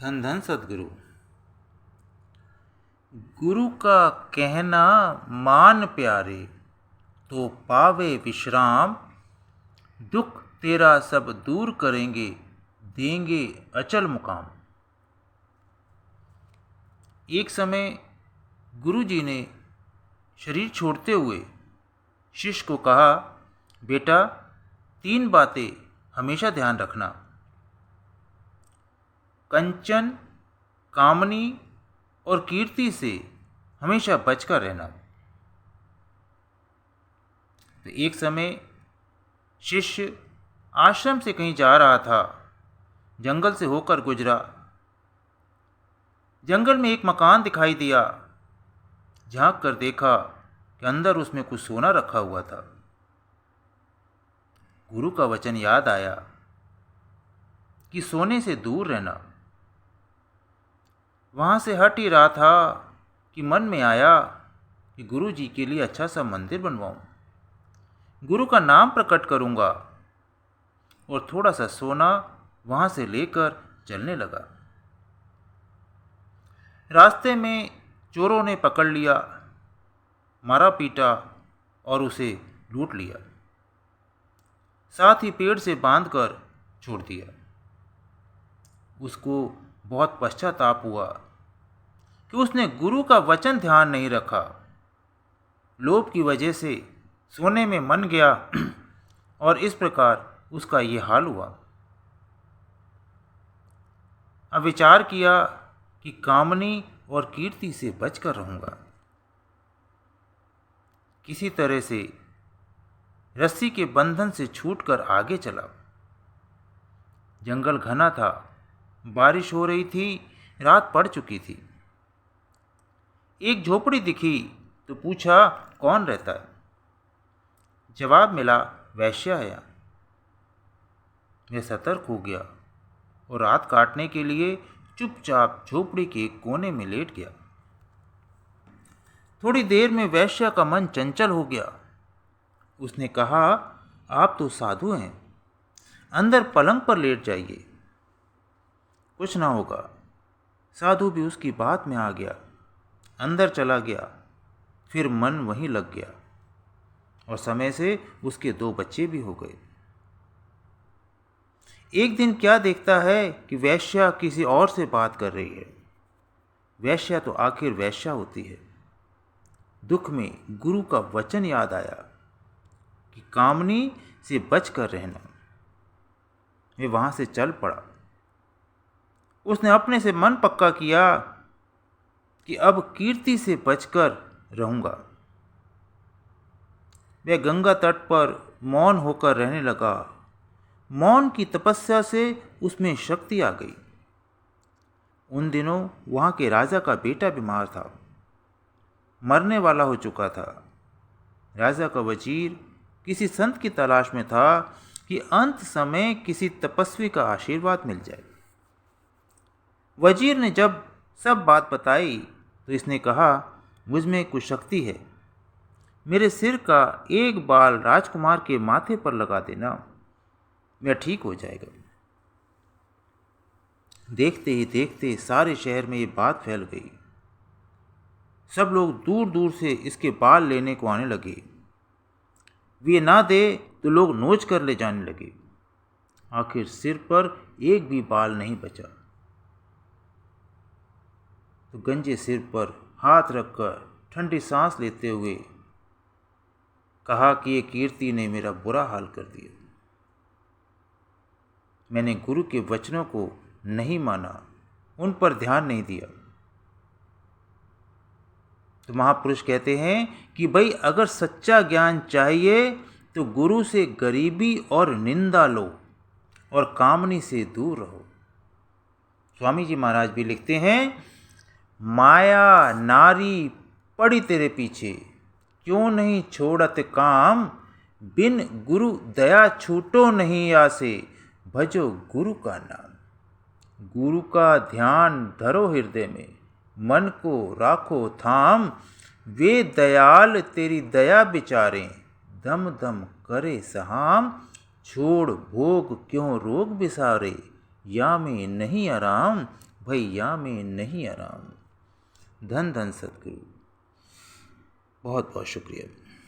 धन धन सद्गुरु। गुरु का कहना मान प्यारे, तो पावे विश्राम। दुख तेरा सब दूर करेंगे, देंगे अचल मुकाम। एक समय गुरु जी ने शरीर छोड़ते हुए शिष्य को कहा, बेटा 3 बातें हमेशा ध्यान रखना। कंचन, कामनी और कीर्ति से हमेशा बचकर रहना। तो एक समय शिष्य आश्रम से कहीं जा रहा था, जंगल से होकर गुजरा। जंगल में एक मकान दिखाई दिया। झांक कर देखा कि अंदर उसमें कुछ सोना रखा हुआ था। गुरु का वचन याद आया कि सोने से दूर रहना। वहाँ से हट ही रहा था कि मन में आया कि गुरु जी के लिए अच्छा सा मंदिर बनवाऊं, गुरु का नाम प्रकट करूंगा, और थोड़ा सा सोना वहाँ से लेकर चलने लगा। रास्ते में चोरों ने पकड़ लिया, मारा पीटा और उसे लूट लिया, साथ ही पेड़ से बांधकर छोड़ दिया। उसको बहुत पश्चाताप हुआ कि उसने गुरु का वचन ध्यान नहीं रखा। लोभ की वजह से सोने में मन गया और इस प्रकार उसका ये हाल हुआ। अब विचार किया कि कामनी और कीर्ति से बचकर रहूंगा। किसी तरह से रस्सी के बंधन से छूटकर आगे चला। जंगल घना था, बारिश हो रही थी, रात पड़ चुकी थी। एक झोपड़ी दिखी तो पूछा, कौन रहता है? जवाब मिला, वैश्या है। वह सतर्क हो गया और रात काटने के लिए चुपचाप झोपड़ी के कोने में लेट गया। थोड़ी देर में वैश्या का मन चंचल हो गया। उसने कहा, आप तो साधु हैं, अंदर पलंग पर लेट जाइए, कुछ ना होगा। साधु भी उसकी बात में आ गया, अंदर चला गया। फिर मन वहीं लग गया और समय से उसके 2 बच्चे भी हो गए। एक दिन क्या देखता है कि वैश्या किसी और से बात कर रही है। वैश्या तो आखिर वैश्या होती है। दुख में गुरु का वचन याद आया कि कामनी से बचकर रहना। वे वहां से चल पड़ा। उसने अपने से मन पक्का किया कि अब कीर्ति से बचकर रहूंगा। वह गंगा तट पर मौन होकर रहने लगा। मौन की तपस्या से उसमें शक्ति आ गई। उन दिनों वहां के राजा का बेटा बीमार था, मरने वाला हो चुका था। राजा का वजीर किसी संत की तलाश में था कि अंत समय किसी तपस्वी का आशीर्वाद मिल जाए। वजीर ने जब सब बात बताई तो इसने कहा, मुझ में कुछ शक्ति है, मेरे सिर का एक बाल राजकुमार के माथे पर लगा देना, मैं ठीक हो जाएगा। देखते ही देखते सारे शहर में ये बात फैल गई। सब लोग दूर दूर से इसके बाल लेने को आने लगे। वे ना दे तो लोग नोच कर ले जाने लगे। आखिर सिर पर एक भी बाल नहीं बचा। तो गंजे सिर पर हाथ रखकर ठंडी सांस लेते हुए कहा कि ये कीर्ति ने मेरा बुरा हाल कर दिया। मैंने गुरु के वचनों को नहीं माना, उन पर ध्यान नहीं दिया। तो महापुरुष कहते हैं कि भाई अगर सच्चा ज्ञान चाहिए तो गुरु से गरीबी और निंदा लो और कामनी से दूर रहो। स्वामी जी महाराज भी लिखते हैं, माया नारी पड़ी तेरे पीछे, क्यों नहीं छोड़त काम, बिन गुरु दया छूटो नहीं आसे, भजो गुरु का नाम। गुरु का ध्यान धरो हृदय में, मन को राखो थाम, वे दयाल तेरी दया बिचारे, दम दम करे सहाम, छोड़ भोग क्यों रोग बिसारे, या में नहीं आराम, भैया में नहीं आराम। धन धन सतगुरु। बहुत बहुत शुक्रिया।